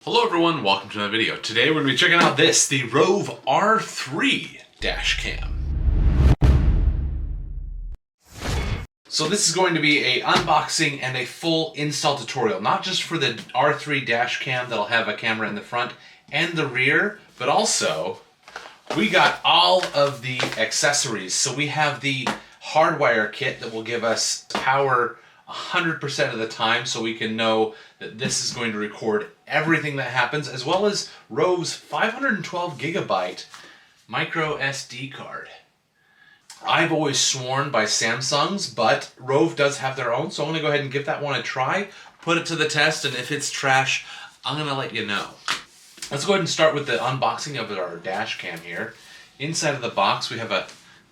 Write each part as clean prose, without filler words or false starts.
Hello everyone, welcome to another video. Today we're going to be checking out the ROVE R3 Dash Cam. So this is going to be a unboxing and a full install tutorial, not just for the R3 Dash Cam that'll have a camera in the front and the rear, but also we got all of the accessories. So we have the Hardwire Kit that will give us power 100% of the time, so we can know that this is going to record everything that happens, as well as ROVE's 512 gigabyte micro SD card. I've always sworn by Samsung's, but ROVE does have their own, so I'm going to go ahead and give that one a try, put it to the test, and if it's trash, I'm going to let you know. Let's go ahead and start with the unboxing of our dash cam here. Inside of the box we have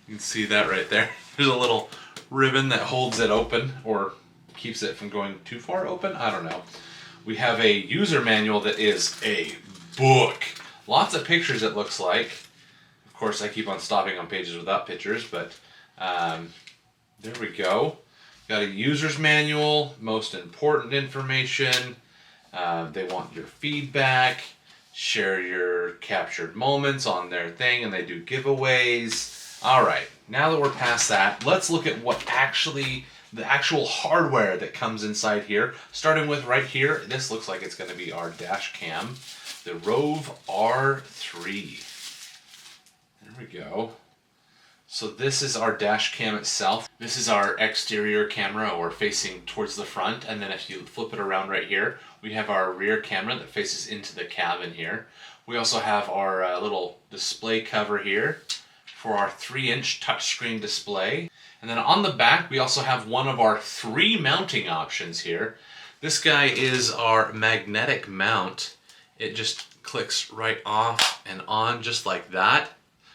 you can see that right there. There's a little ribbon that holds it open, or keeps it from going too far open, I don't know. We have a user manual that is a book. Lots of pictures it looks like. Of course I keep on stopping on pages without pictures, but there we go. Got a user's manual, most important information. They want your feedback, share your captured moments on their thing, and they do giveaways. Alright, now that we're past that, let's look at what the actual hardware that comes inside here. Starting with right here, this looks like it's going to be our dash cam, the ROVE R3. There we go. So this is our dash cam itself. This is our exterior camera, or facing towards the front, and then if you flip it around right here, we have our rear camera that faces into the cabin here. We also have our little display cover here for our 3-inch touchscreen display. And then on the back, we also have one of our 3 mounting options here. This guy is our magnetic mount. It just clicks right off and on just like that.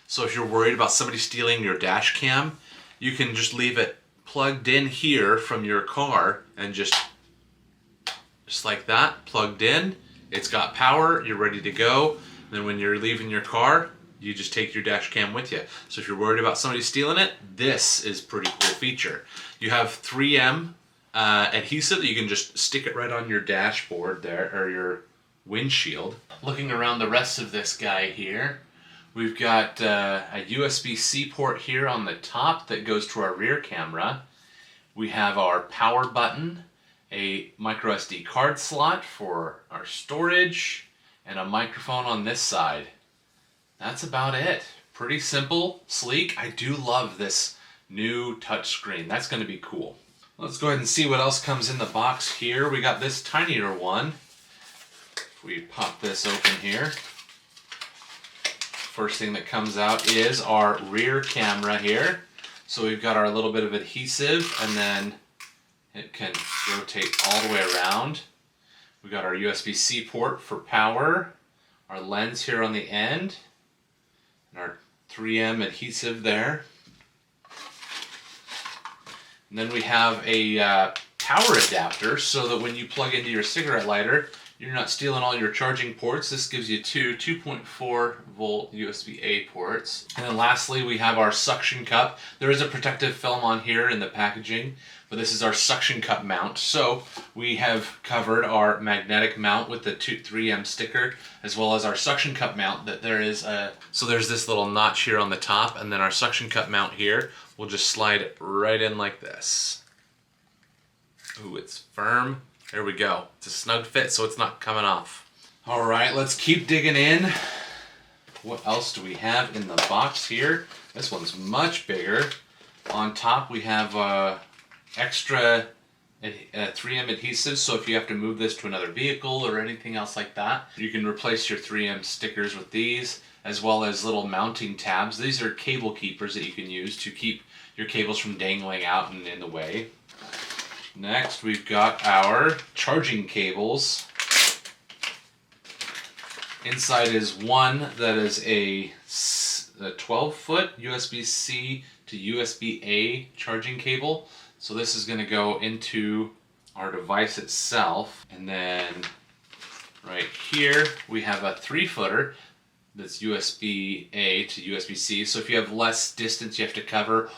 So if you're worried about somebody stealing your dash cam, you can just leave it plugged in here from your car and just like that, plugged in. It's got power, you're ready to go. And then when you're leaving your car, you just take your dash cam with you. So if you're worried about somebody stealing it, this is a pretty cool feature. You have 3M adhesive that you can just stick it right on your dashboard there, or your windshield. Looking around the rest of this guy here, we've got a USB-C port here on the top that goes to our rear camera. We have our power button, a micro SD card slot for our storage, and a microphone on this side. That's about it. Pretty simple, sleek. I do love this new touchscreen. That's going to be cool. Let's go ahead and see what else comes in the box here. We got this tinier one. If we pop this open here, first thing that comes out is our rear camera here. So we've got our little bit of adhesive, and then it can rotate all the way around. We got our USB-C port for power, our lens here on the end, and our 3M adhesive there. And then we have a power adapter, so that when you plug into your cigarette lighter, you're not stealing all your charging ports. This gives you two 2.4 volt USB-A ports. And then lastly, we have our suction cup. There is a protective film on here in the packaging, but this is our suction cup mount. So we have covered our magnetic mount with the 3M sticker, as well as our suction cup mount. So there's this little notch here on the top, and then our suction cup mount here will just slide right in like this. Ooh, it's firm. There we go. It's a snug fit, so it's not coming off. All right, let's keep digging in. What else do we have in the box here? This one's much bigger. On top we have extra 3M adhesive, so if you have to move this to another vehicle or anything else like that, you can replace your 3M stickers with these, as well as little mounting tabs. These are cable keepers that you can use to keep your cables from dangling out and in the way. Next, we've got our charging cables. Inside is one that is a 12-foot USB-C to USB-A charging cable. So this is going to go into our device itself. And then right here, we have a 3-footer that's USB-A to USB-C. So if you have less distance you have to cover,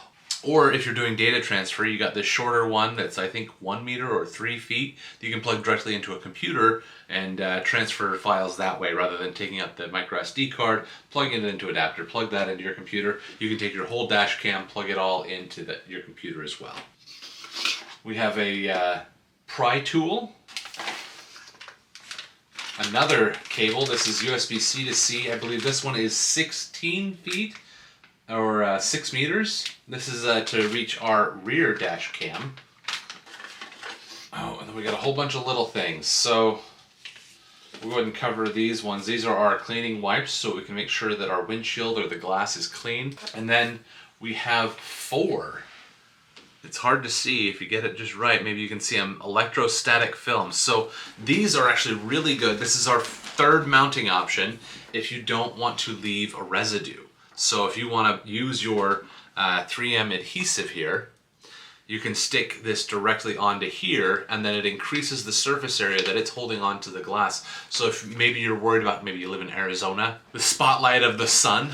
Or if you're doing data transfer, you got this shorter one that's I think 1 meter or 3 feet that you can plug directly into a computer and transfer files that way rather than taking out the micro SD card, plugging it into an adapter, plug that into your computer. You can take your whole dash cam, plug it all into your computer as well. We have a pry tool. Another cable. This is USB-C to C. I believe this one is 16 feet. Or 6 meters. This is to reach our rear dash cam. Oh, and then we got a whole bunch of little things. So we'll go ahead and cover these ones. These are our cleaning wipes so we can make sure that our windshield or the glass is clean. And then we have 4. It's hard to see if you get it just right. Maybe you can see them, electrostatic films. So these are actually really good. This is our 3rd mounting option if you don't want to leave a residue. So if you want to use your 3M adhesive here, you can stick this directly onto here, and then it increases the surface area that it's holding onto the glass. So if maybe you're worried about, maybe you live in Arizona, the spotlight of the sun,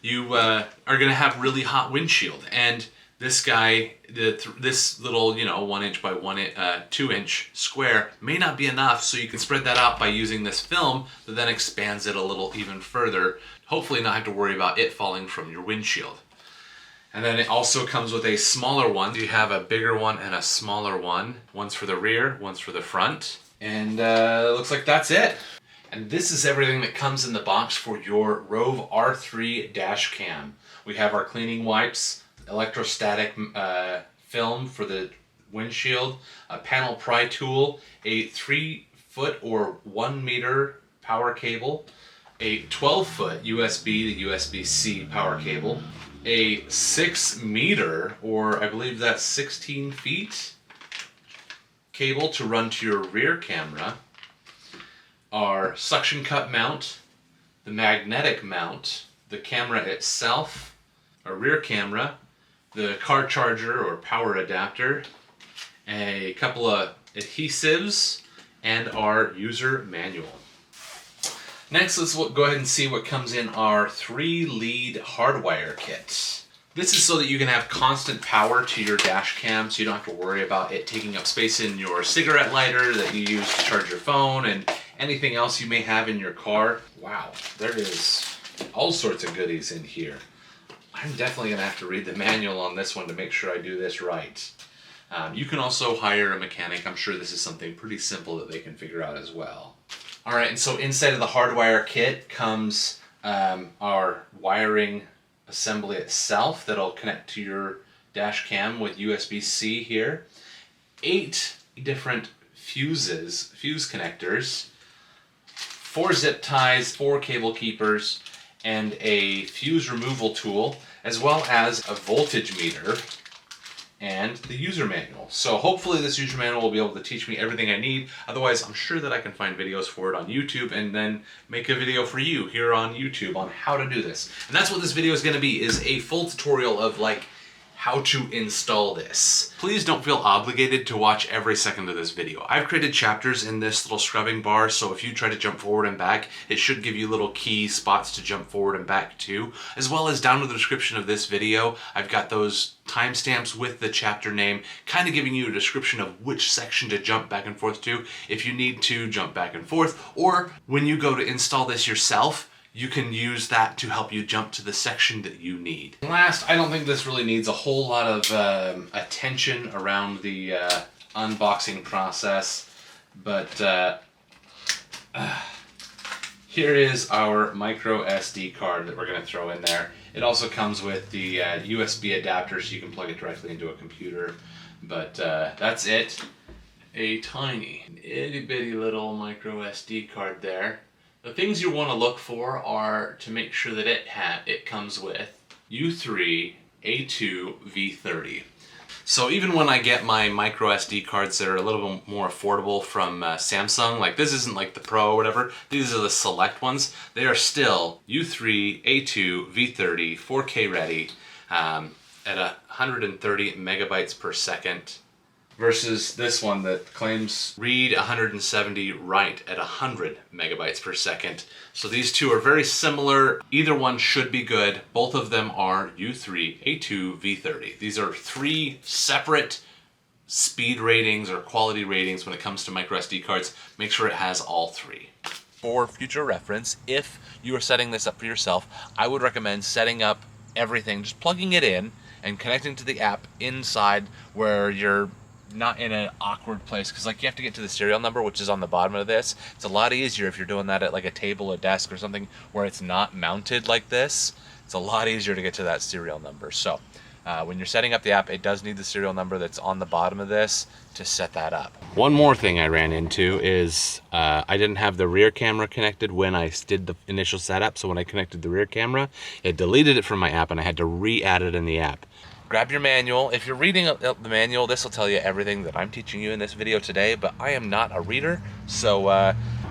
you are going to have really hot windshield. And this guy, this little, 1 inch by 2 inch square may not be enough, so you can spread that out by using this film that then expands it a little even further. Hopefully not have to worry about it falling from your windshield. And then it also comes with a smaller one. You have a bigger one and a smaller one. One's for the rear, one's for the front. And it looks like that's it. And this is everything that comes in the box for your ROVE R3 Dash Cam. We have our cleaning wipes, electrostatic film for the windshield, a panel pry tool, a 3-foot or 1 meter power cable, a 12-foot USB to USB-C power cable, a 6 meter, or I believe that's 16 feet, cable to run to your rear camera, our suction cup mount, the magnetic mount, the camera itself, our rear camera, the car charger or power adapter, a couple of adhesives, and our user manual. Next, let's go ahead and see what comes in our 3-lead Hardwire Kit. This is so that you can have constant power to your dash cam, so you don't have to worry about it taking up space in your cigarette lighter that you use to charge your phone and anything else you may have in your car. Wow, there is all sorts of goodies in here. I'm definitely going to have to read the manual on this one to make sure I do this right. You can also hire a mechanic. I'm sure this is something pretty simple that they can figure out as well. Alright, and so inside of the Hardwire Kit comes our wiring assembly itself that'll connect to your dash cam with USB-C here. 8 different fuse connectors, 4 zip ties, 4 cable keepers, and a fuse removal tool, as well as a voltage meter and the user manual. So hopefully this user manual will be able to teach me everything I need. Otherwise, I'm sure that I can find videos for it on YouTube and then make a video for you here on YouTube on how to do this. And that's what this video is going to be, is a full tutorial of how to install this. Please don't feel obligated to watch every second of this video. I've created chapters in this little scrubbing bar, so if you try to jump forward and back, it should give you little key spots to jump forward and back to. As well as down in the description of this video, I've got those timestamps with the chapter name, kind of giving you a description of which section to jump back and forth to if you need to jump back and forth, or when you go to install this yourself, you can use that to help you jump to the section that you need. And last, I don't think this really needs a whole lot of attention around the unboxing process, but here is our micro SD card that we're going to throw in there. It also comes with the USB adapter so you can plug it directly into a computer, but that's it. A tiny, itty bitty little micro SD card there. The things you want to look for are to make sure that it comes with U3 A2 V30. So even when I get my micro SD cards that are a little bit more affordable from Samsung, like this isn't like the Pro or whatever, these are the select ones, they are still U3 A2 V30 4K ready at 130 megabytes per second. versus this one that claims read 170, write at 100 megabytes per second. So these two are very similar. Either one should be good. Both of them are U3, A2, V30. These are three separate speed ratings or quality ratings when it comes to micro SD cards. Make sure it has all three. For future reference, if you are setting this up for yourself, I would recommend setting up everything, just plugging it in and connecting to the app inside where you're not in an awkward place, because like you have to get to the serial number, which is on the bottom of this. It's a lot easier if you're doing that at like a table, a desk, or something where it's not mounted like this. It's a lot easier to get to that serial number. So when you're setting up the app, it does need the serial number that's on the bottom of this to set that up. One more thing I ran into is I didn't have the rear camera connected when I did the initial setup. So when I connected the rear camera, it deleted it from my app and I had to re-add it in the app. Grab your manual. If you're reading the manual, this will tell you everything that I'm teaching you in this video today, but I am not a reader, so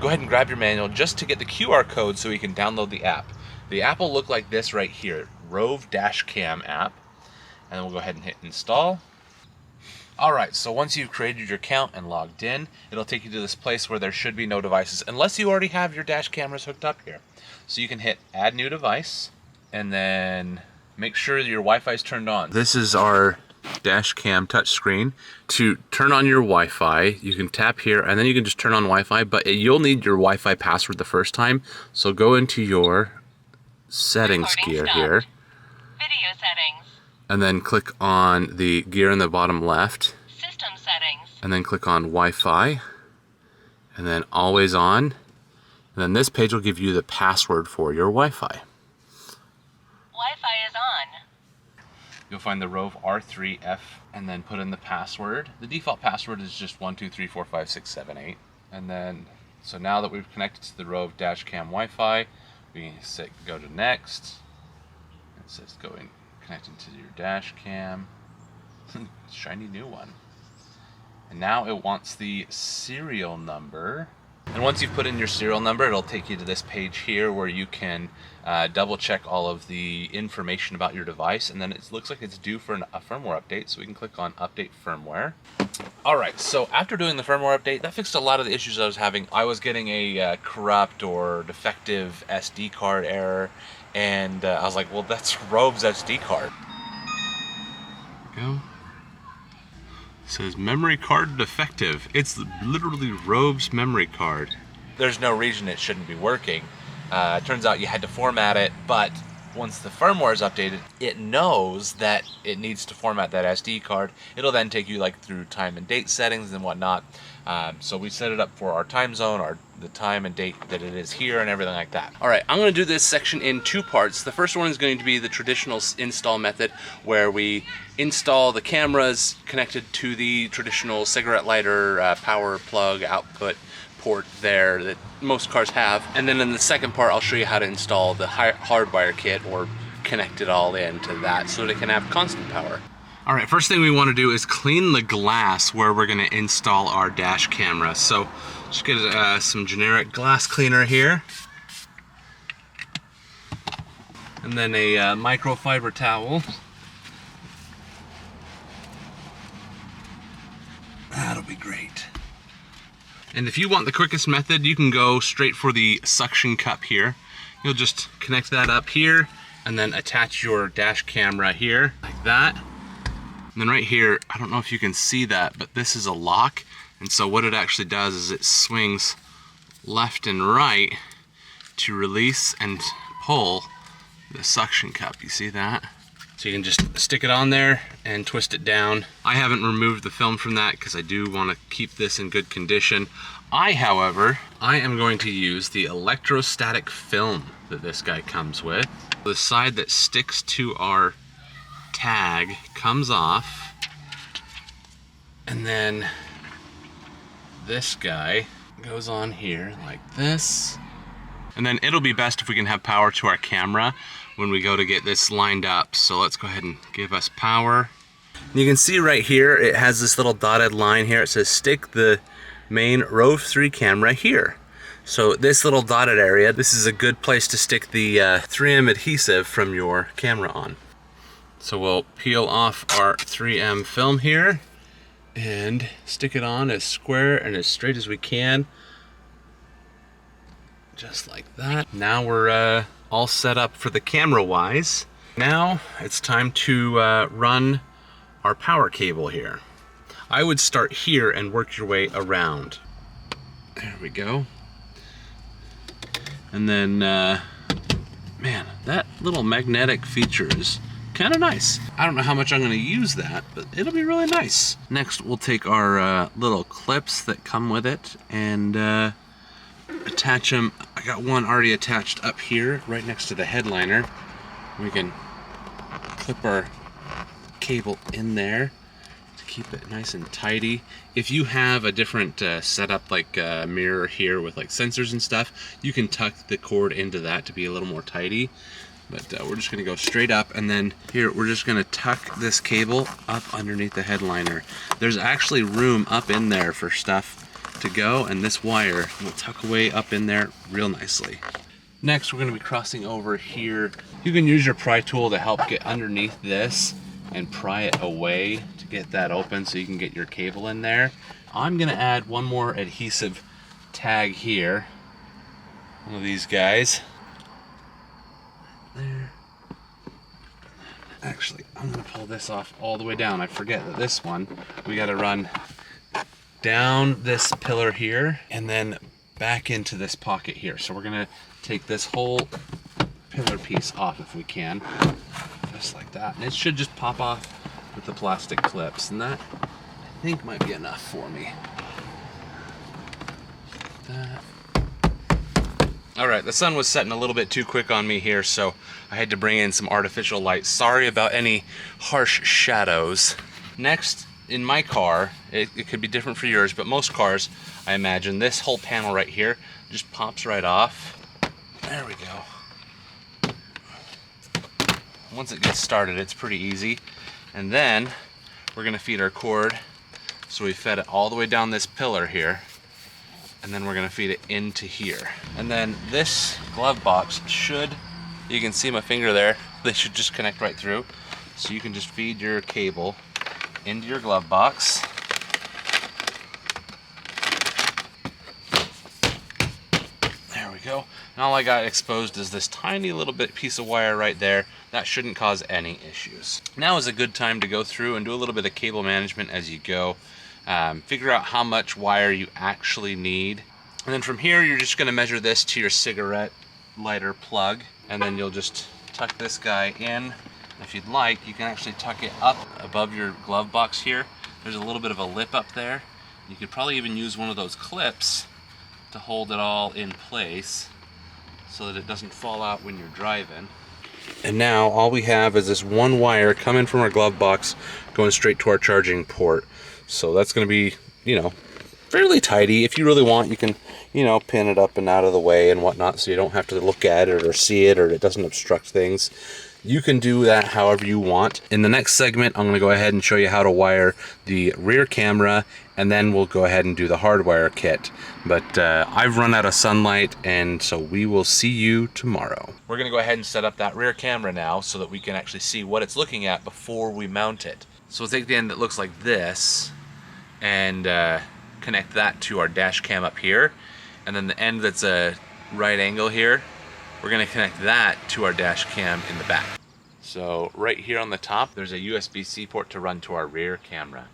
go ahead and grab your manual just to get the QR code so you can download the app. The app will look like this right here, ROVE Dash Cam app, and then we'll go ahead and hit install. Alright, so once you've created your account and logged in, it'll take you to this place where there should be no devices, unless you already have your dash cameras hooked up here. So you can hit add new device, and then make sure your Wi-Fi is turned on. This is our Dashcam touchscreen. To turn on your Wi-Fi, you can tap here and then you can just turn on Wi-Fi, but you'll need your Wi-Fi password the first time. So go into your settings gear here. Video settings. And then click on the gear in the bottom left. System settings. And then click on Wi-Fi. And then always on. And then this page will give you the password for your Wi-Fi. Wi-Fi is on. You'll find the ROVE R3F and then put in the password. The default password is just 1234567 And then, so now that we've connected to the ROVE Dashcam Wi-Fi, we can go to next. It says going connecting to your Dashcam. Shiny new one. And now it wants the serial number. And once you've put in your serial number, it'll take you to this page here where you can double check all of the information about your device, and then it looks like it's due for a firmware update, so we can click on update firmware. Alright, so after doing the firmware update, that fixed a lot of the issues I was having. I was getting a corrupt or defective SD card error, and I was like, well, that's ROVE's SD card. There we go. It says memory card defective. It's literally ROVE's memory card. There's no reason it shouldn't be working. It turns out you had to format it, but once the firmware is updated, it knows that it needs to format that SD card. It'll then take you like through time and date settings and whatnot. So we set it up for our time zone, the time and date that it is here and everything like that. All right, I'm going to do this section in two parts. The first one is going to be the traditional install method where we install the cameras connected to the traditional cigarette lighter power plug output port there that most cars have. And then in the second part, I'll show you how to install the Hardwire Kit or connect it all into that so that it can have constant power. All right, first thing we want to do is clean the glass where we're going to install our dash camera. So just get some generic glass cleaner here. And then a microfiber towel. That'll be great. And if you want the quickest method, you can go straight for the suction cup here. You'll just connect that up here and then attach your dash camera here like that. And then right here, I don't know if you can see that, but this is a lock. And so what it actually does is it swings left and right to release and pull the suction cup. You see that? So you can just stick it on there and twist it down. I haven't removed the film from that because I do want to keep this in good condition. However, I am going to use the electrostatic film that this guy comes with. The side that sticks to our tag comes off, and then this guy goes on here like this. And then it'll be best if we can have power to our camera when we go to get this lined up. So let's go ahead and give us power. And you can see right here, it has this little dotted line here. It says stick the main ROVE 3 camera here. So this little dotted area, this is a good place to stick the 3M adhesive from your camera on. So we'll peel off our 3M film here, and stick it on as square and as straight as we can. Just like that. Now we're all set up for the camera wise. Now it's time to run our power cable here. I would start here and work your way around. There we go. And then, man, that little magnetic feature is kind of nice. I don't know how much I'm gonna use that, but it'll be really nice. Next, we'll take our little clips that come with it and attach them. I got one already attached up here, right next to the headliner. We can clip our cable in there to keep it nice and tidy. If you have a different setup, like a mirror here with like sensors and stuff, you can tuck the cord into that to be a little more tidy. But we're just gonna go straight up, and then here we're just gonna tuck this cable up underneath the headliner. There's actually room up in there for stuff to go, and this wire will tuck away up in there real nicely. Next, we're gonna be crossing over here. You can use your pry tool to help get underneath this and pry it away to get that open so you can get your cable in there. I'm gonna add one more adhesive tag here. One of these guys. There. Actually, I'm gonna pull this off all the way down. I forget that this one, we gotta run down this pillar here and then back into this pocket here. So we're gonna take this whole pillar piece off if we can, just like that. And it should just pop off with the plastic clips, and that I think might be enough for me. That. All right, the sun was setting a little bit too quick on me here, so I had to bring in some artificial light. Sorry about any harsh shadows. Next, in my car, it could be different for yours, but most cars, I imagine, this whole panel right here just pops right off. There we go. Once it gets started, it's pretty easy. And then we're gonna feed our cord. So we fed it all the way down this pillar here, and then we're gonna feed it into here. And then this glove box should, you can see my finger there, they should just connect right through. So you can just feed your cable into your glove box. There we go. And all I got exposed is this tiny little bit piece of wire right there. That shouldn't cause any issues. Now is a good time to go through and do a little bit of cable management as you go. Figure out how much wire you actually need. And then from here, you're just gonna measure this to your cigarette lighter plug. And then you'll just tuck this guy in. If you'd like, you can actually tuck it up above your glove box here. There's a little bit of a lip up there. You could probably even use one of those clips to hold it all in place so that it doesn't fall out when you're driving. And now all we have is this one wire coming from our glove box going straight to our charging port. So that's going to be, you know, fairly tidy. If you really want, you can, you know, pin it up and out of the way and whatnot so you don't have to look at it or see it or it doesn't obstruct things. You can do that however you want. In the next segment, I'm going to go ahead and show you how to wire the rear camera, and then we'll go ahead and do the Hardwire kit. But I've run out of sunlight, and so we will see you tomorrow. We're going to go ahead and set up that rear camera now so that we can actually see what it's looking at before we mount it. So we'll take the end that looks like this and connect that to our dash cam up here, and then the end that's a right angle here, we're going to connect that to our dash cam in the back. So right here on the top, there's a USB-C port to run to our rear camera.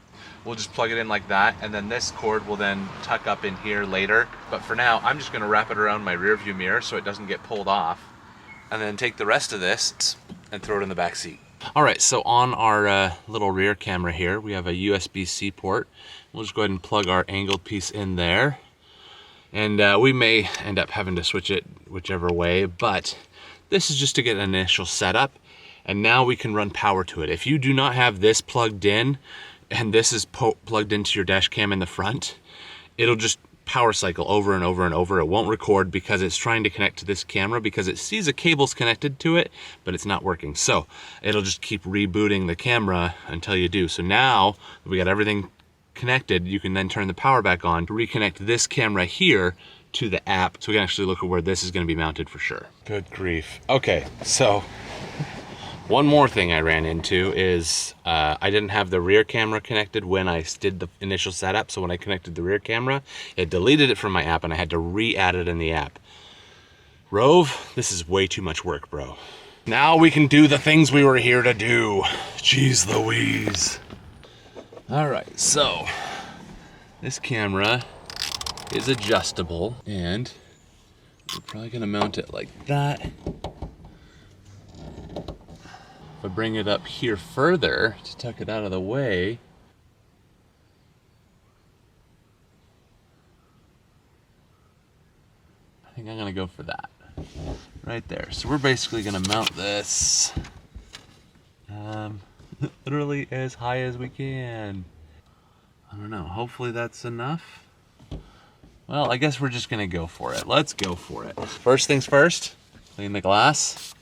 We'll just plug it in like that, and then this cord will then tuck up in here later. But for now, I'm just going to wrap it around my rear view mirror so it doesn't get pulled off, and then take the rest of this and throw it in the back seat. All right, so on our little rear camera here, we have a USB-C port. We'll just go ahead and plug our angled piece in there. And we may end up having to switch it whichever way, but this is just to get an initial setup, and now we can run power to it. If you do not have this plugged in, and this is plugged into your dash cam in the front, it'll just power cycle over and over and over. It won't record because it's trying to connect to this camera because it sees a cable's connected to it, but it's not working. So it'll just keep rebooting the camera until you do. So now we got everything connected, you can then turn the power back on to reconnect this camera here to the app so we can actually look at where this is going to be mounted for sure. Good grief. Okay, so One more thing I ran into is I didn't have the rear camera connected when I did the initial setup. So when I connected the rear camera, it deleted it from my app and I had to re-add it in the app. Rove, this is way too much work, bro. Now we can do the things we were here to do. Jeez Louise. All right, so this camera is adjustable and we're probably gonna mount it like that. If I bring it up here further to tuck it out of the way, I think I'm gonna go for that. Right there. So we're basically gonna mount this literally as high as we can. I don't know, hopefully that's enough. Well, I guess we're just gonna go for it. Let's go for it. First things first, clean the glass.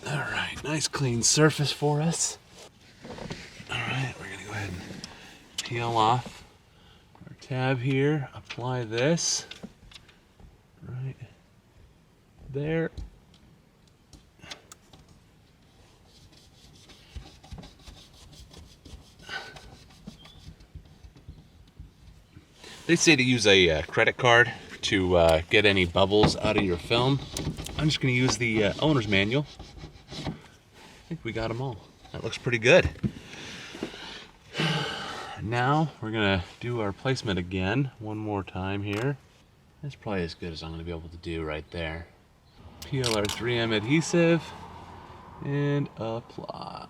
All right, nice clean surface for us. All right, we're gonna go ahead and peel off our tab here, apply this right there. They say to use a credit card to get any bubbles out of your film. I'm just gonna use the owner's manual. I think we got them all. That looks pretty good. Now we're gonna do our placement again one more time here. That's probably as good as I'm gonna be able to do right there. Peel our 3M adhesive and apply.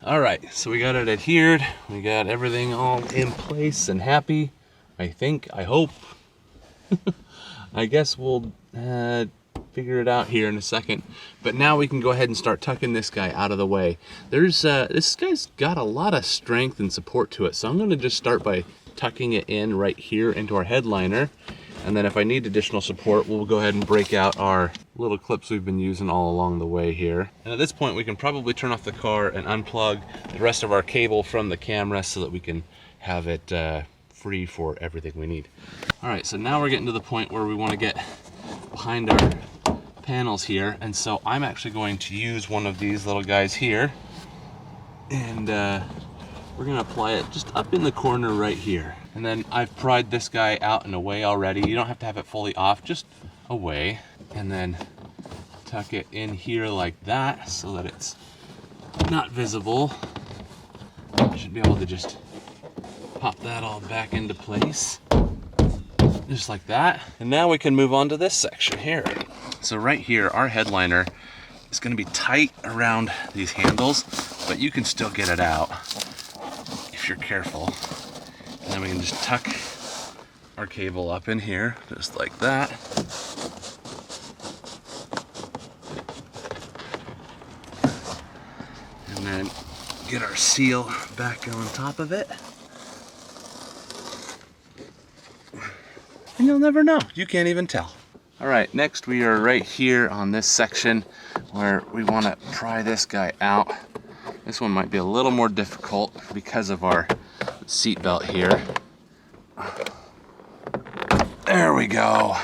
All right, so we got it adhered. We got everything all in place and happy. I think, I hope. I guess we'll figure it out here in a second. But now we can go ahead and start tucking this guy out of the way. There's this guy's got a lot of strength and support to it. So I'm gonna just start by tucking it in right here into our headliner. And then if I need additional support, we'll go ahead and break out our little clips we've been using all along the way here. And at this point, we can probably turn off the car and unplug the rest of our cable from the camera so that we can have it free for everything we need. All right, so now we're getting to the point where we want to get behind our panels here. And so I'm actually going to use one of these little guys here. And we're gonna apply it just up in the corner right here. And then I've pried this guy out and away already. You don't have to have it fully off, just away. And then tuck it in here like that so that it's not visible. I should be able to just pop that all back into place. Just like that. And now we can move on to this section here. So right here, our headliner is gonna be tight around these handles, but you can still get it out if you're careful. And then we can just tuck our cable up in here, just like that. And then get our seal back on top of it. And you'll never know, you can't even tell. All right, next we are right here on this section where we want to pry this guy out. This one might be a little more difficult because of our seat belt here. There we go.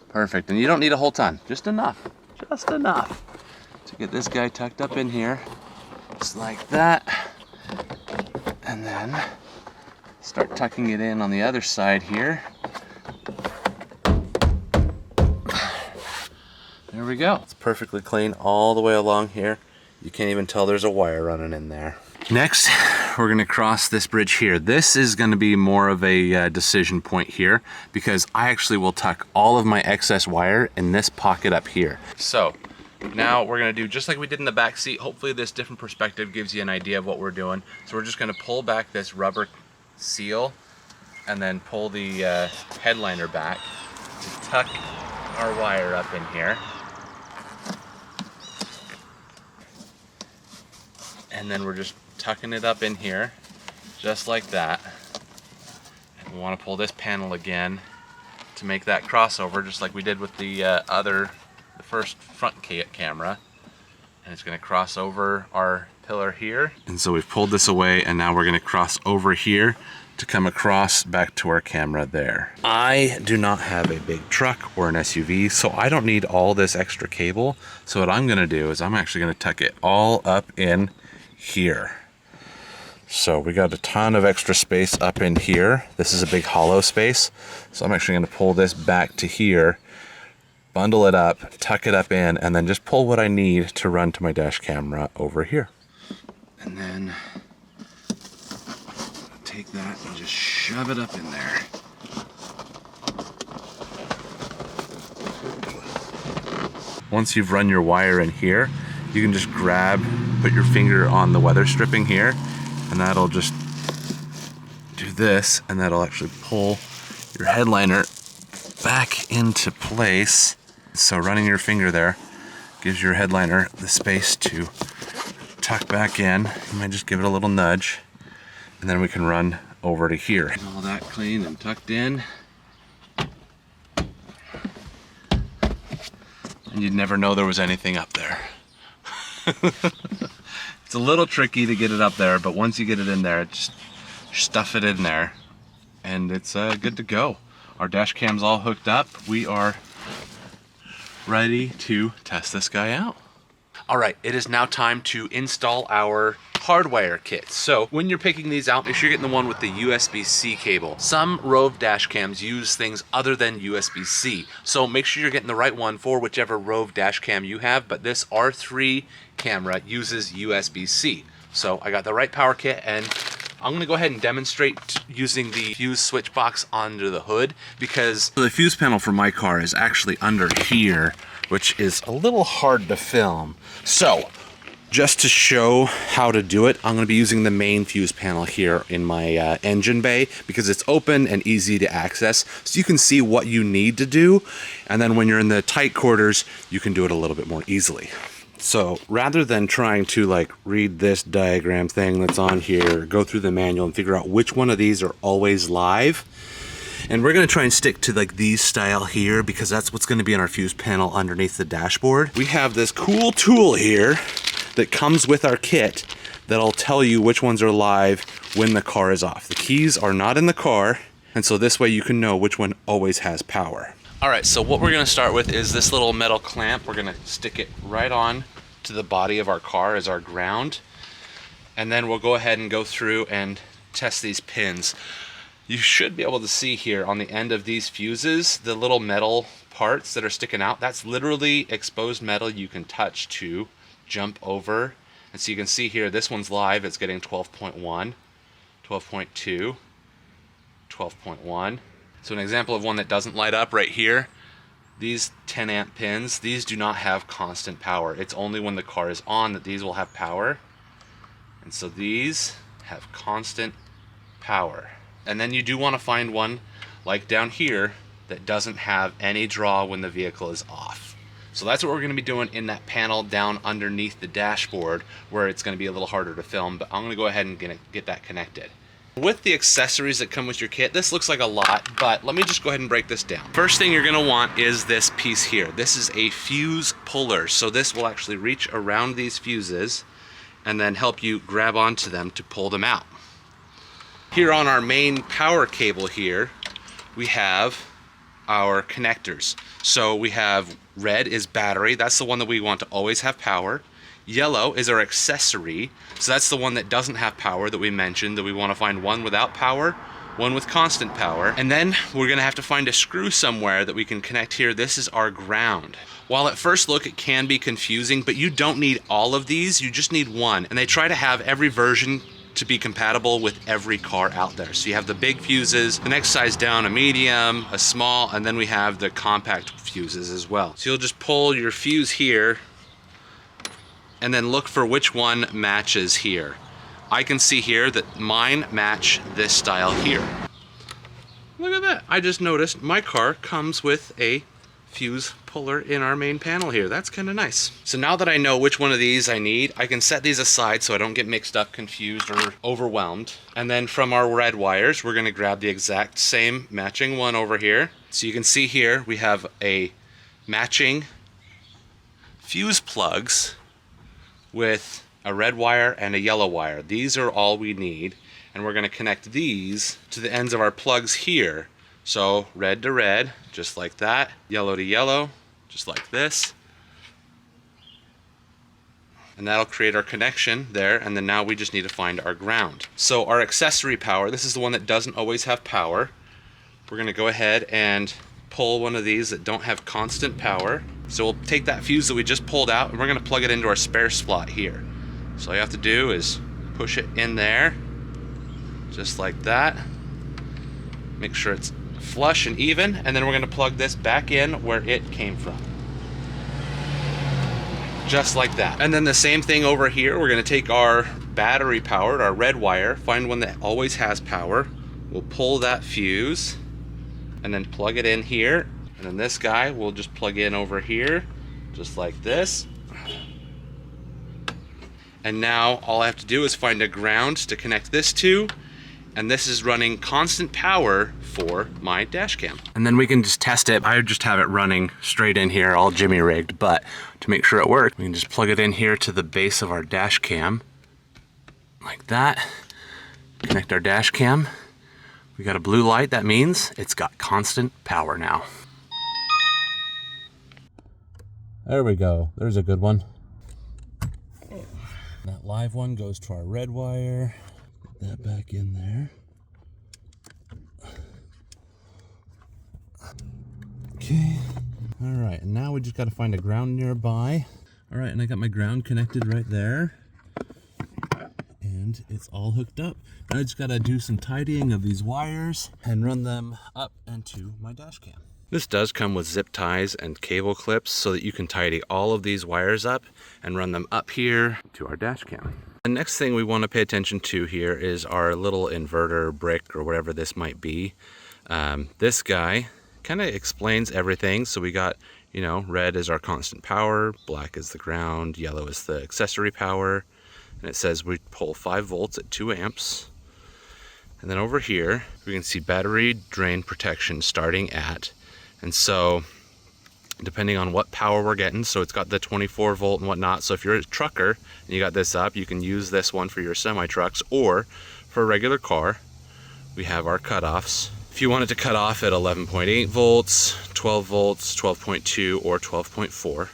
Perfect. And you don't need a whole ton, just enough to get this guy tucked up in here, just like that. And then start tucking it in on the other side here. There we go. It's perfectly clean all the way along here. You can't even tell there's a wire running in there. Next, we're gonna cross this bridge here. This is gonna be more of a decision point here because I actually will tuck all of my excess wire in this pocket up here. So now we're gonna do just like we did in the back seat. Hopefully this different perspective gives you an idea of what we're doing. So we're just gonna pull back this rubber seal and then pull the headliner back to tuck our wire up in here. And then we're just tucking it up in here, just like that. And we want to pull this panel again to make that crossover, just like we did with the first front camera. And it's going to cross over our pillar here. And so we've pulled this away, and now we're going to cross over here to come across back to our camera there. I do not have a big truck or an SUV, so I don't need all this extra cable. So what I'm gonna do is I'm actually gonna tuck it all up in here. So we got a ton of extra space up in here. This is a big hollow space. So I'm actually gonna pull this back to here, bundle it up, tuck it up in, and then just pull what I need to run to my dash camera over here. And then take that and just shove it up in there. Once you've run your wire in here, you can just put your finger on the weather stripping here, and that'll just do this, and that'll actually pull your headliner back into place. So running your finger there gives your headliner the space to tuck back in. You might just give it a little nudge, and then we can run over to here. All that clean and tucked in. And you'd never know there was anything up there. It's a little tricky to get it up there, but once you get it in there, just stuff it in there, and it's good to go. Our dash cam's all hooked up. We are ready to test this guy out. All right, it is now time to install our Hardwire Kit. So when you're picking these out, make sure you're getting the one with the USB-C cable. Some ROVE dash cams use things other than USB-C. So make sure you're getting the right one for whichever ROVE dash cam you have, but this R3 camera uses USB-C. So I got the right power kit, and I'm gonna go ahead and demonstrate using the fuse switch box under the hood, because the fuse panel for my car is actually under here, which is a little hard to film. So just to show how to do it, I'm going to be using the main fuse panel here in my engine bay, because it's open and easy to access, so you can see what you need to do, and then when you're in the tight quarters, you can do it a little bit more easily. So rather than trying to like read this diagram thing that's on here, go through the manual and figure out which one of these are always live, and we're going to try and stick to like these style here, because that's what's going to be in our fuse panel underneath the dashboard. We have this cool tool here that comes with our kit that'll tell you which ones are live when the car is off. The keys are not in the car, and so this way you can know which one always has power. All right, so what we're gonna start with is this little metal clamp. We're gonna stick it right on to the body of our car as our ground, and then we'll go ahead and go through and test these pins. You should be able to see here on the end of these fuses, the little metal parts that are sticking out. That's literally exposed metal you can touch to jump over. And so you can see here, this one's live, it's getting 12.1, 12.2, 12.1. So an example of one that doesn't light up right here, these 10 amp pins, these do not have constant power. It's only when the car is on that these will have power. And so these have constant power. And then you do want to find one like down here that doesn't have any draw when the vehicle is off. So that's what we're going to be doing in that panel down underneath the dashboard, where it's going to be a little harder to film, but I'm going to go ahead and get that connected. With the accessories that come with your kit, this looks like a lot, but let me just go ahead and break this down. First thing you're going to want is this piece here. This is a fuse puller, so this will actually reach around these fuses and then help you grab onto them to pull them out. Here on our main power cable here, we have our connectors. So we have red is battery, that's the one that we want to always have power. Yellow is our accessory, so that's the one that doesn't have power that we mentioned, that we want to find one without power, one with constant power. And then we're going to have to find a screw somewhere that we can connect here. This is our ground. While at first look it can be confusing, but you don't need all of these, you just need one. And they try to have every version to be compatible with every car out there. So you have the big fuses, the next size down, a medium, a small, and then we have the compact fuses as well. So you'll just pull your fuse here and then look for which one matches here. I can see here that mine match this style here. Look at that. I just noticed my car comes with a fuse puller in our main panel here. That's kind of nice. So now that I know which one of these I need, I can set these aside so I don't get mixed up, confused, or overwhelmed. And then from our red wires, we're going to grab the exact same matching one over here. So you can see here we have a matching fuse plugs with a red wire and a yellow wire. These are all we need. and we're going to connect these to the ends of our plugs here. So red to red, just like that. Yellow to yellow, just like this. And that'll create our connection there, and then now we just need to find our ground. So our accessory power, this is the one that doesn't always have power. We're going to go ahead and pull one of these that don't have constant power. So we'll take that fuse that we just pulled out, and we're going to plug it into our spare slot here. So all you have to do is push it in there, just like that. Make sure it's flush and even, and then we're going to plug this back in where it came from. Just like that. And then the same thing over here, we're going to take our battery powered, our red wire, find one that always has power. We'll pull that fuse and then plug it in here. And then this guy we'll just plug in over here, just like this. And now all I have to do is find a ground to connect this to, and this is running constant power for my dash cam. And then we can just test it. I just have it running straight in here, all jimmy rigged, but to make sure it works, we can just plug it in here to the base of our dash cam, like that. Connect our dash cam. We got a blue light, that means it's got constant power now. There we go, there's a good one. That live one goes to our red wire. Put that back in there. Okay, all right, and now we just got to find a ground nearby. All right, and I got my ground connected right there, and it's all hooked up. Now I just got to do some tidying of these wires and run them up into my dash cam. This does come with zip ties and cable clips so that you can tidy all of these wires up and run them up here to our dash cam. The next thing we want to pay attention to here is our little inverter brick or whatever this might be. This guy kind of explains everything. So we got, you know, red is our constant power, black is the ground, yellow is the accessory power, and it says we pull 5 volts at 2 amps. And then over here we can see battery drain protection starting at, and so depending on what power we're getting, so it's got the 24 volt and whatnot. So if you're a trucker and you got this up, you can use this one for your semi trucks, or for a regular car we have our cutoffs. If you wanted to cut off at 11.8 volts, 12 volts, 12.2, or 12.4.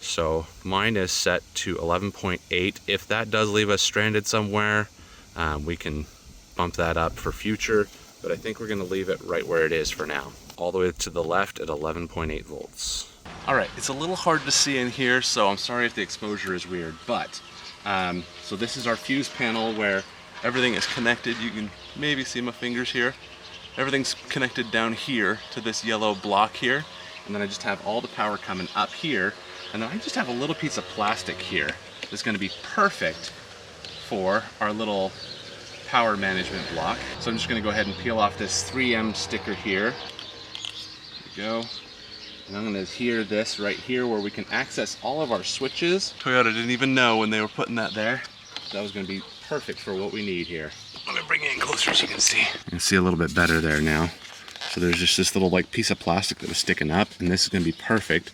So mine is set to 11.8. If that does leave us stranded somewhere, we can bump that up for future, but I think we're gonna leave it right where it is for now. All the way to the left at 11.8 volts. All right, it's a little hard to see in here, so I'm sorry if the exposure is weird, but so this is our fuse panel where everything is connected. You can maybe see my fingers here. Everything's connected down here to this yellow block here, and then I just have all the power coming up here, and then I just have a little piece of plastic here that's going to be perfect for our little power management block. So I'm just going to go ahead and peel off this 3M sticker here. There we go. And I'm going to adhere this right here where we can access all of our switches. Toyota didn't even know when they were putting that there. That was going to be perfect for what we need here. Let me bring it in closer so you can see. You can see a little bit better there now. So there's just this little like piece of plastic that was sticking up, and this is going to be perfect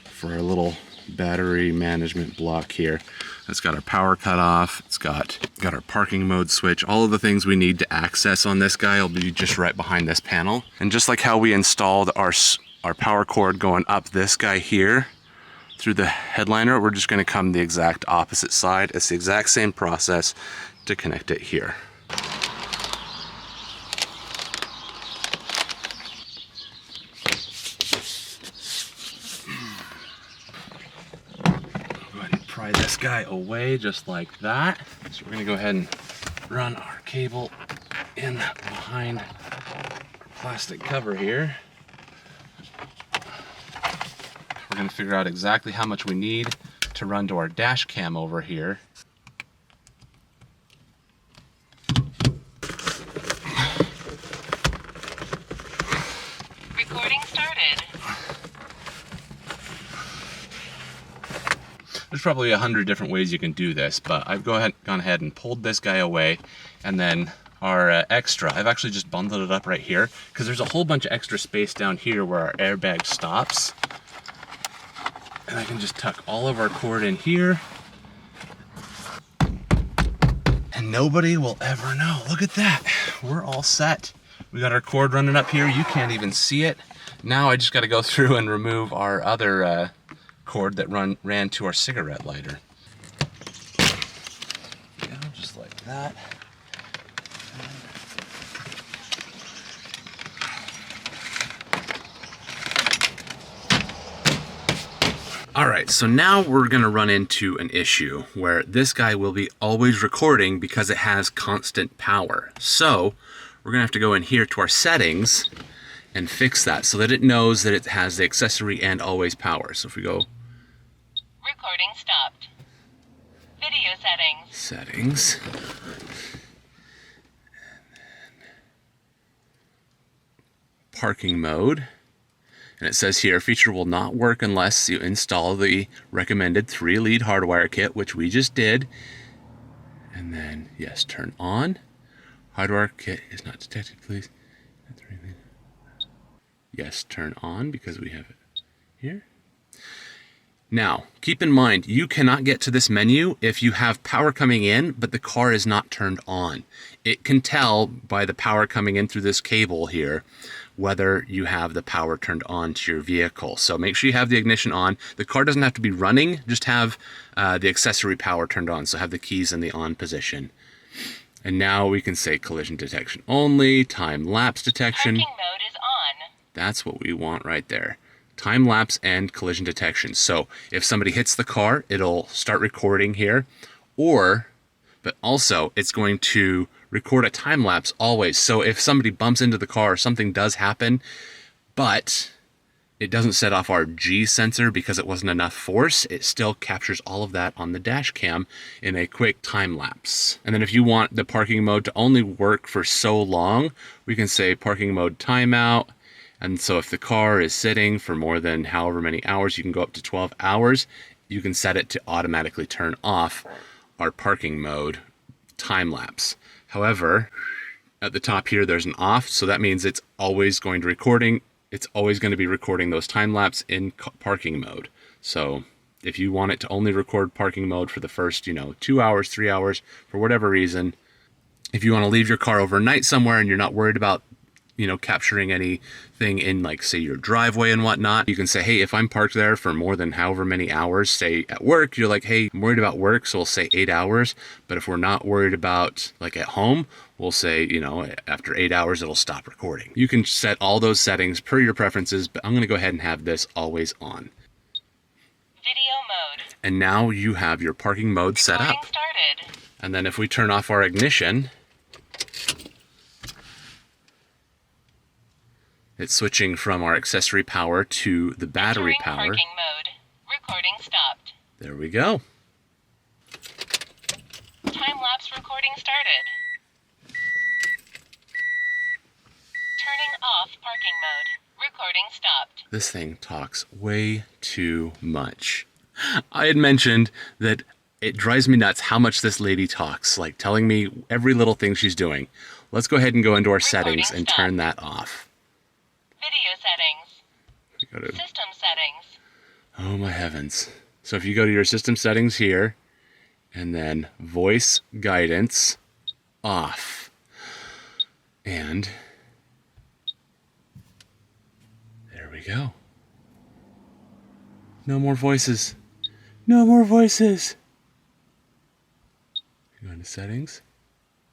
for our little battery management block here. It's got our power cutoff. It's got our parking mode switch. All of the things we need to access on this guy will be just right behind this panel. And just like how we installed our power cord going up this guy here through the headliner, we're just going to come the exact opposite side. It's the exact same process to connect it here. Pry this guy away just like that. So we're gonna go ahead and run our cable in behind our plastic cover here. We're gonna figure out exactly how much we need to run to our dash cam over here. Recording started. There's probably 100 different ways you can do this, but I've gone ahead and pulled this guy away, and then our extra, I've actually just bundled it up right here because there's a whole bunch of extra space down here where our airbag stops. And I can just tuck all of our cord in here. And and nobody will ever know. Look at that. We're all set. We got our cord running up here. You can't even see it. Now I just got to go through and remove our other cord that ran to our cigarette lighter. Yeah, just like that. All right, so now we're gonna run into an issue where this guy will be always recording because it has constant power. So we're gonna have to go in here to our settings and fix that so that it knows that it has the accessory and always power. So if we go... Recording stopped. Video settings. Settings. Parking mode. And it says here, feature will not work unless you install the recommended 3-lead hardwire kit, which we just did. And then, yes, turn on. Hardwire kit is not detected, please. Yes, turn on because we have it here. Now, keep in mind, you cannot get to this menu if you have power coming in, but the car is not turned on. It can tell by the power coming in through this cable here whether you have the power turned on to your vehicle. So make sure you have the ignition on. The car doesn't have to be running, just have the accessory power turned on. So have the keys in the on position. And now we can say collision detection only, time-lapse detection. Parking mode is on. That's what we want right there. Time-lapse and collision detection. So if somebody hits the car, it'll start recording here. But also it's going to record a time lapse always. So if somebody bumps into the car or something does happen, but it doesn't set off our G sensor because it wasn't enough force, it still captures all of that on the dash cam in a quick time lapse. And then if you want the parking mode to only work for so long, we can say parking mode timeout. And so if the car is sitting for more than however many hours, you can go up to 12 hours, you can set it to automatically turn off our parking mode time lapse. However, at the top here, there's an off, so that means it's always going to be recording those time lapse in parking mode. So if you want it to only record parking mode for the first, 2 hours, 3 hours, for whatever reason, if you want to leave your car overnight somewhere and you're not worried about capturing anything in, like, say, your driveway and whatnot, you can say, hey, if I'm parked there for more than however many hours, say at work, you're like, hey, I'm worried about work, so we'll say 8 hours. But if we're not worried about, like, at home, we'll say, after 8 hours, it'll stop recording. You can set all those settings per your preferences, but I'm going to go ahead and have this always on. Video mode. And now you have your parking mode set up. Started. And then if we turn off our ignition, it's switching from our accessory power to the battery power. Parking mode. Recording stopped. There we go. Time-lapse recording started. Turning off parking mode. Recording stopped. This thing talks way too much. I had mentioned that it drives me nuts how much this lady talks, like telling me every little thing she's doing. Let's go ahead and go into our settings and turn that off. Video settings. System settings. Oh my heavens. So if you go to your system settings here, and then voice guidance off. And there we go. No more voices. No more voices. Go into settings.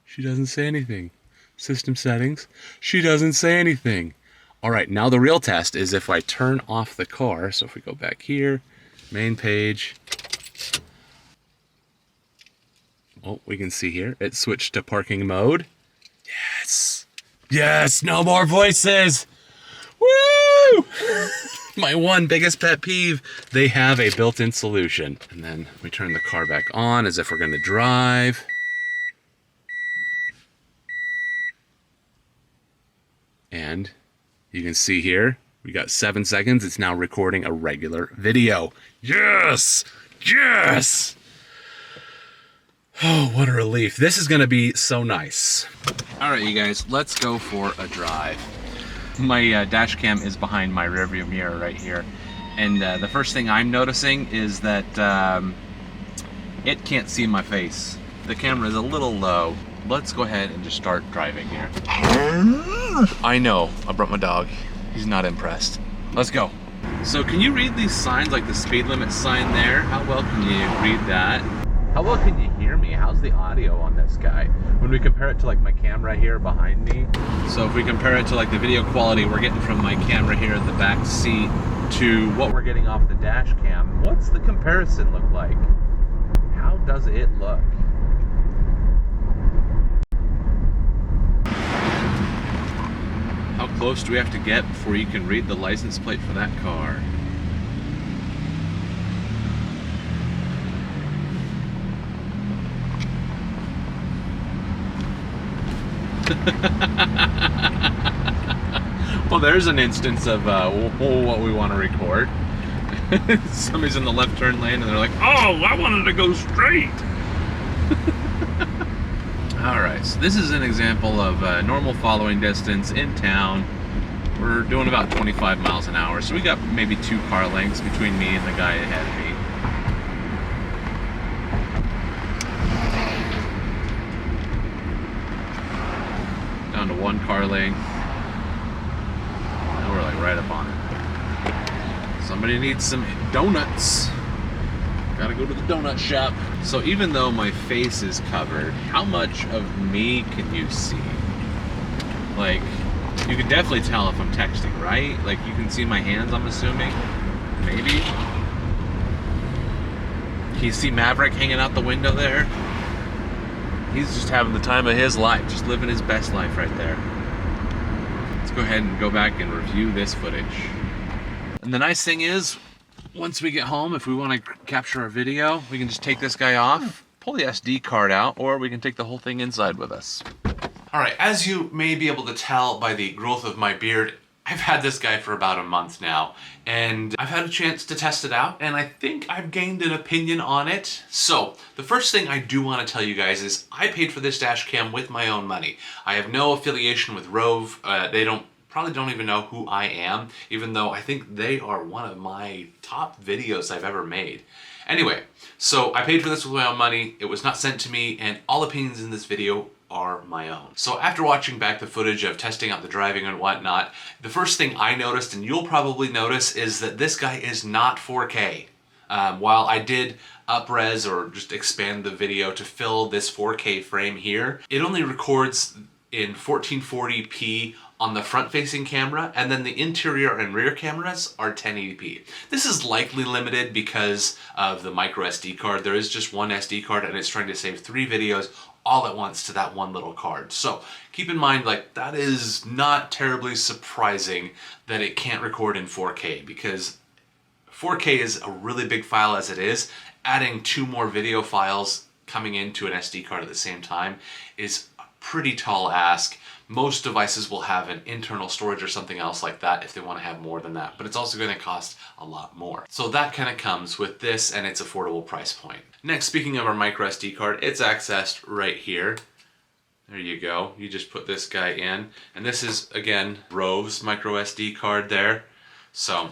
She doesn't say anything. System settings. She doesn't say anything. All right, now the real test is if I turn off the car. So if we go back here, main page. Oh, we can see here, it switched to parking mode. Yes. Yes, no more voices. Woo! My one biggest pet peeve, they have a built-in solution. And then we turn the car back on as if we're gonna drive. And you can see here, we got 7 seconds. It's now recording a regular video. Yes! Yes! Oh, what a relief. This is gonna be so nice. All right, you guys, let's go for a drive. My dash cam is behind my rearview mirror right here. And the first thing I'm noticing is that it can't see my face. the camera is a little low. Let's go ahead and just start driving here. I know, I brought my dog. He's not impressed. Let's go. So can you read these signs, like the speed limit sign there? How well can you read that? How well can you hear me? How's the audio on this guy? When we compare it to like my camera here behind me. So if we compare it to like the video quality we're getting from my camera here in the back seat to what we're getting off the dash cam, what's the comparison look like? How does it look? How close do we have to get before you can read the license plate for that car? Well, there's an instance of what we want to record. Somebody's in the left turn lane and they're like, oh, I wanted to go straight. Alright, so this is an example of normal following distance in town. We're doing about 25 miles an hour, so we got maybe 2 car lengths between me and the guy ahead of me. Down to 1 car length. And we're like right up on it. Somebody needs some donuts. Gotta go to the donut shop. So even though my face is covered, how much of me can you see? Like, you can definitely tell if I'm texting, right? Like, you can see my hands, I'm assuming. Maybe. Can you see Maverick hanging out the window there? He's just having the time of his life, just living his best life right there. Let's go ahead and go back and review this footage. And the nice thing is, once we get home, if we want to capture our video, we can just take this guy off, pull the SD card out, or we can take the whole thing inside with us. Alright, as you may be able to tell by the growth of my beard, I've had this guy for about a month now, and I've had a chance to test it out, and I think I've gained an opinion on it. So, the first thing I do want to tell you guys is I paid for this dash cam with my own money. I have no affiliation with ROVE. They probably don't even know who I am, even though I think they are one of my top videos I've ever made. Anyway, so I paid for this with my own money, it was not sent to me, and all opinions in this video are my own. So after watching back the footage of testing out the driving and whatnot, the first thing I noticed, and you'll probably notice, is that this guy is not 4K. While I did up-res or just expand the video to fill this 4K frame here, it only records in 1440p on the front-facing camera, and then the interior and rear cameras are 1080p. This is likely limited because of the micro SD card. There is just one SD card, and it's trying to save 3 videos all at once to that one little card. So keep in mind, like, that is not terribly surprising that it can't record in 4K, because 4K is a really big file as it is. Adding 2 more video files coming into an SD card at the same time is a pretty tall ask. Most devices will have an internal storage or something else like that if they want to have more than that, but it's also going to cost a lot more. So that kind of comes with this and its affordable price point. Next, speaking of our micro SD card, it's accessed right here. There you go. You just put this guy in, and this is, again, ROVE's micro SD card there. So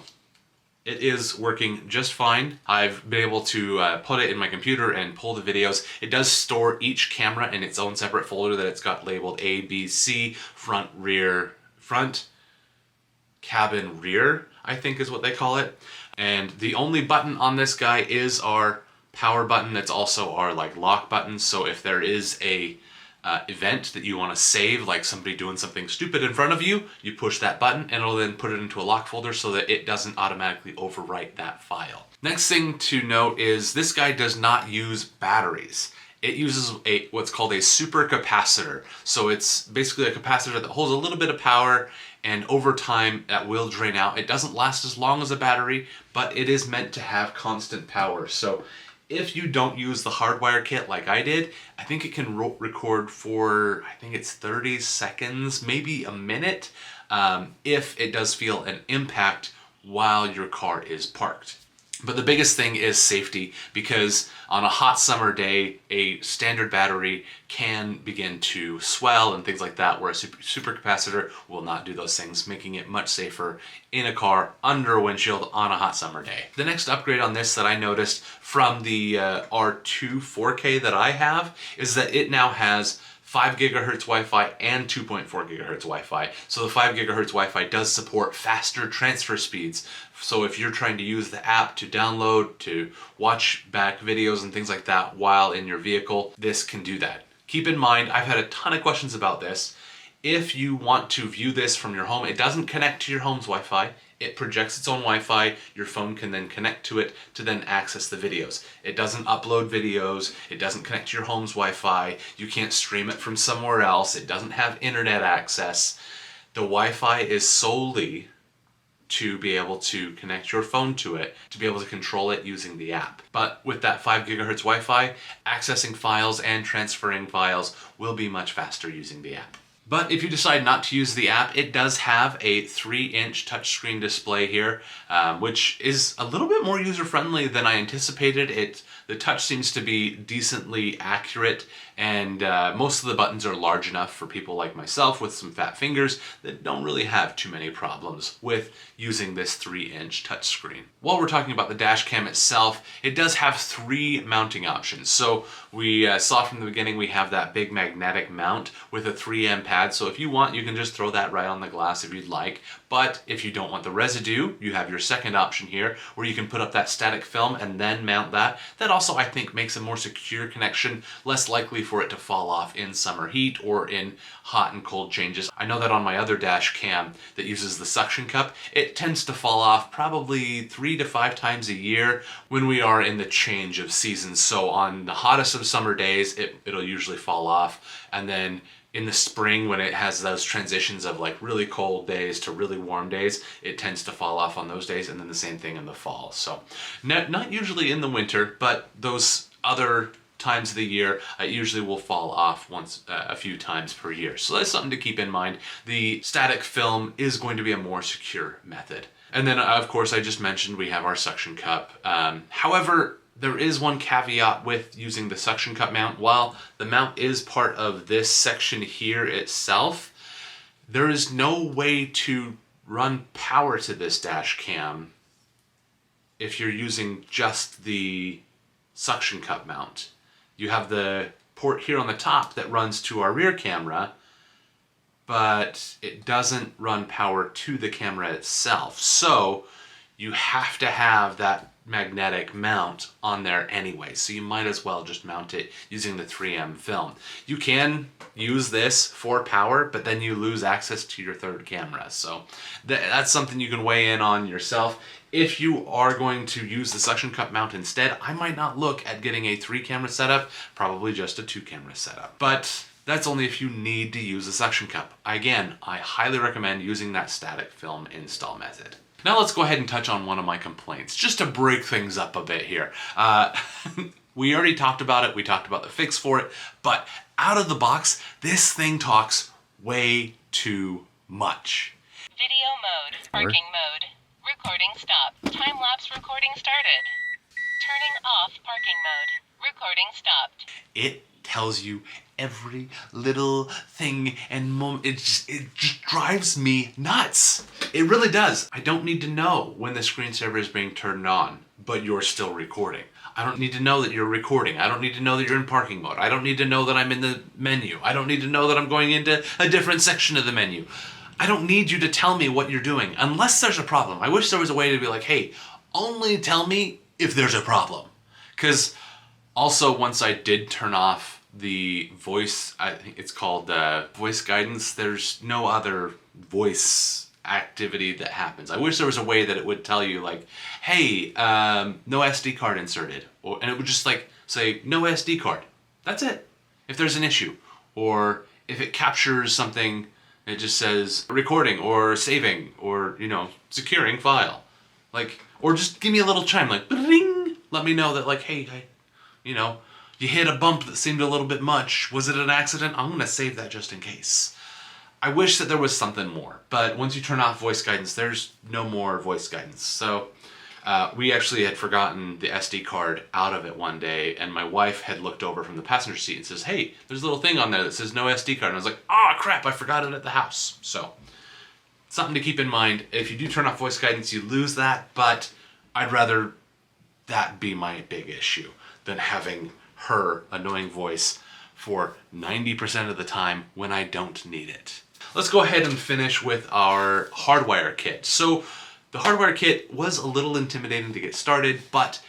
it is working just fine. I've been able to put it in my computer and pull the videos. It does store each camera in its own separate folder that it's got labeled A, B, C, front, rear, front, cabin, rear, I think is what they call it. And the only button on this guy is our power button. That's also our lock button. So if there is a event that you want to save, like somebody doing something stupid in front of you, you push that button and it'll then put it into a lock folder so that it doesn't automatically overwrite that file. Next thing to note is this guy does not use batteries. It uses what's called a super capacitor. So it's basically a capacitor that holds a little bit of power, and over time that will drain out. It doesn't last as long as a battery, but it is meant to have constant power. So if you don't use the Hardwire Kit like I did, I think it can record for, I think it's 30 seconds, maybe a minute, if it does feel an impact while your car is parked. But the biggest thing is safety, because on a hot summer day, a standard battery can begin to swell and things like that, where a supercapacitor will not do those things, making it much safer in a car under a windshield on a hot summer day. The next upgrade on this that I noticed from the R2 4K that I have is that it now has 5 gigahertz Wi-Fi and 2.4 gigahertz Wi-Fi. So the 5 gigahertz Wi-Fi does support faster transfer speeds. So if you're trying to use the app to download, to watch back videos and things like that while in your vehicle, this can do that. Keep in mind, I've had a ton of questions about this. If you want to view this from your home, it doesn't connect to your home's Wi-Fi. It projects its own Wi-Fi. Your phone can then connect to it to then access the videos. It doesn't upload videos. It doesn't connect to your home's Wi-Fi. You can't stream it from somewhere else. It doesn't have internet access. The Wi-Fi is solely to be able to connect your phone to it, to be able to control it using the app. But with that 5 gigahertz Wi-Fi, accessing files and transferring files will be much faster using the app. But if you decide not to use the app, it does have a 3-inch touchscreen display here, which is a little bit more user-friendly than I anticipated. The touch seems to be decently accurate, and most of the buttons are large enough for people like myself with some fat fingers that don't really have too many problems with using this 3-inch touchscreen. While we're talking about the dash cam itself, it does have 3 mounting options. So we saw from the beginning we have that big magnetic mount with a 3M pad. So if you want, you can just throw that right on the glass if you'd like. But if you don't want the residue, you have your second option here where you can put up that static film and then mount that. That also, I think, makes a more secure connection, less likely for it to fall off in summer heat or in hot and cold changes. I know that on my other dash cam that uses the suction cup, it tends to fall off probably 3 to 5 times a year when we are in the change of seasons. So on the hottest of summer days, it'll usually fall off, and then in the spring, when it has those transitions of like really cold days to really warm days, it tends to fall off on those days, and then the same thing in the fall. So not usually in the winter, but those other times of the year, it usually will fall off a few times per year. So that's something to keep in mind. The static film is going to be a more secure method. And then, of course, I just mentioned we have our suction cup. However, there is one caveat with using the suction cup mount. While the mount is part of this section here itself, there is no way to run power to this dash cam if you're using just the suction cup mount. You have the port here on the top that runs to our rear camera, but it doesn't run power to the camera itself. So you have to have that magnetic mount on there anyway, so you might as well just mount it using the 3M film. You can use this for power, but then you lose access to your third camera, so that's something you can weigh in on yourself. If you are going to use the suction cup mount instead, I might not look at getting a 3-camera setup, probably just a 2-camera setup. But that's only if you need to use a suction cup. Again, I highly recommend using that static film install method. Now let's go ahead and touch on one of my complaints, just to break things up a bit here. We already talked about it, we talked about the fix for it, but out of the box, this thing talks way too much. Video mode, parking mode, recording stopped, time-lapse recording started, turning off parking mode, recording stopped. It tells you every little thing and moment. It just drives me nuts. It really does. I don't need to know when the screensaver is being turned on, but you're still recording. I don't need to know that you're recording. I don't need to know that you're in parking mode. I don't need to know that I'm in the menu. I don't need to know that I'm going into a different section of the menu. I don't need you to tell me what you're doing unless there's a problem. I wish there was a way to be like, hey, only tell me if there's a problem. Because also, once I did turn off the voice, I think it's called voice guidance, there's no other voice activity that happens. I wish there was a way that it would tell you like, hey, no SD card inserted. And it would just like say, no SD card. That's it. If there's an issue. Or if it captures something, it just says recording or saving or, securing file. Like, or just give me a little chime like, bling, let me know that like, hey, you hit a bump that seemed a little bit much. Was it an accident? I'm gonna save that just in case. I wish that there was something more, but once you turn off voice guidance, there's no more voice guidance. So We actually had forgotten the SD card out of it one day, and my wife had looked over from the passenger seat and says, hey, there's a little thing on there that says no SD card. And I was like, oh crap, I forgot it at the house. So, something to keep in mind. If you do turn off voice guidance, you lose that, but I'd rather that be my big issue than having her annoying voice for 90% of the time when I don't need it. Let's go ahead and finish with our Hardwire Kit. So the Hardwire Kit was a little intimidating to get started, but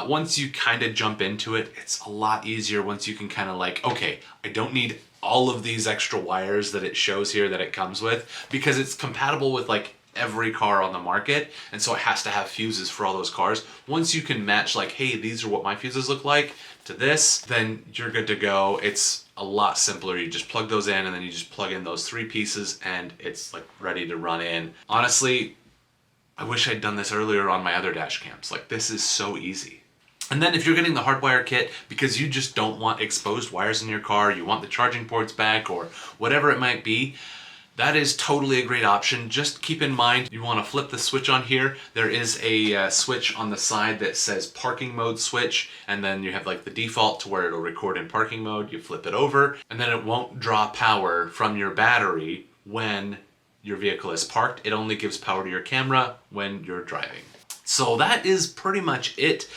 once you kind of jump into it, it's a lot easier once you can kind of like, okay, I don't need all of these extra wires that it shows here that it comes with, because it's compatible with like every car on the market, and so it has to have fuses for all those cars. Once you can match like, hey, these are what my fuses look like to this, then you're good to go. It's a lot simpler. You just plug those in and then you just plug in those 3 pieces and it's like ready to run in. Honestly, I wish I'd done this earlier on my other dash cams. Like, this is so easy. And then if you're getting the Hardwire Kit because you just don't want exposed wires in your car, you want the charging ports back or whatever it might be, that is totally a great option. Just keep in mind, you want to flip the switch on here. There is a switch on the side that says parking mode switch, and then you have like the default to where it'll record in parking mode. You flip it over, and then it won't draw power from your battery when your vehicle is parked. It only gives power to your camera when you're driving. So that is pretty much it.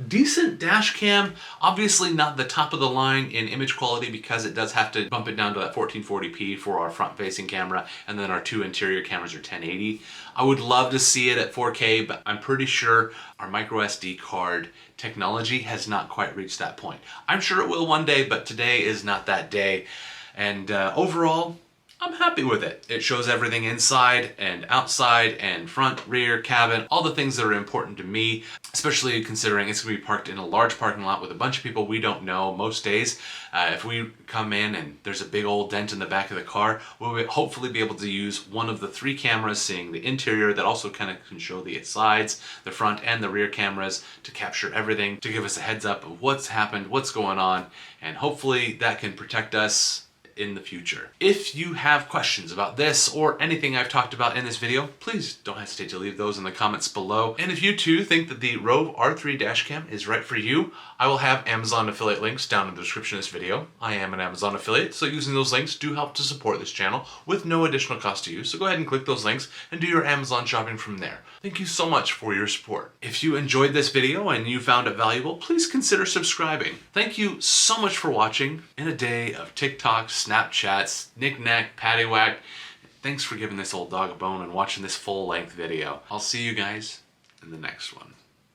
Decent dash cam, obviously not the top of the line in image quality because it does have to bump it down to that 1440p for our front facing camera, and then our 2 interior cameras are 1080. I would love to see it at 4K, but I'm pretty sure our micro SD card technology has not quite reached that point. I'm sure it will one day, but today is not that day. And overall, I'm happy with it. It shows everything inside and outside and front, rear, cabin, all the things that are important to me, especially considering it's going to be parked in a large parking lot with a bunch of people we don't know most days. If we come in and there's a big old dent in the back of the car, we'll hopefully be able to use one of the 3 cameras seeing the interior that also kind of can show the sides, the front and the rear cameras to capture everything, to give us a heads up of what's happened, what's going on, and hopefully that can protect us in the future. If you have questions about this or anything I've talked about in this video, please don't hesitate to leave those in the comments below. And if you too think that the ROVE R3 Dash Cam is right for you, I will have Amazon affiliate links down in the description of this video. I am an Amazon affiliate, so using those links do help to support this channel with no additional cost to you. So go ahead and click those links and do your Amazon shopping from there. Thank you so much for your support. If you enjoyed this video and you found it valuable, please consider subscribing. Thank you so much for watching in a day of TikTok, Snapchats, knick-knack, paddywhack. Thanks for giving this old dog a bone and watching this full-length video. I'll see you guys in the next one.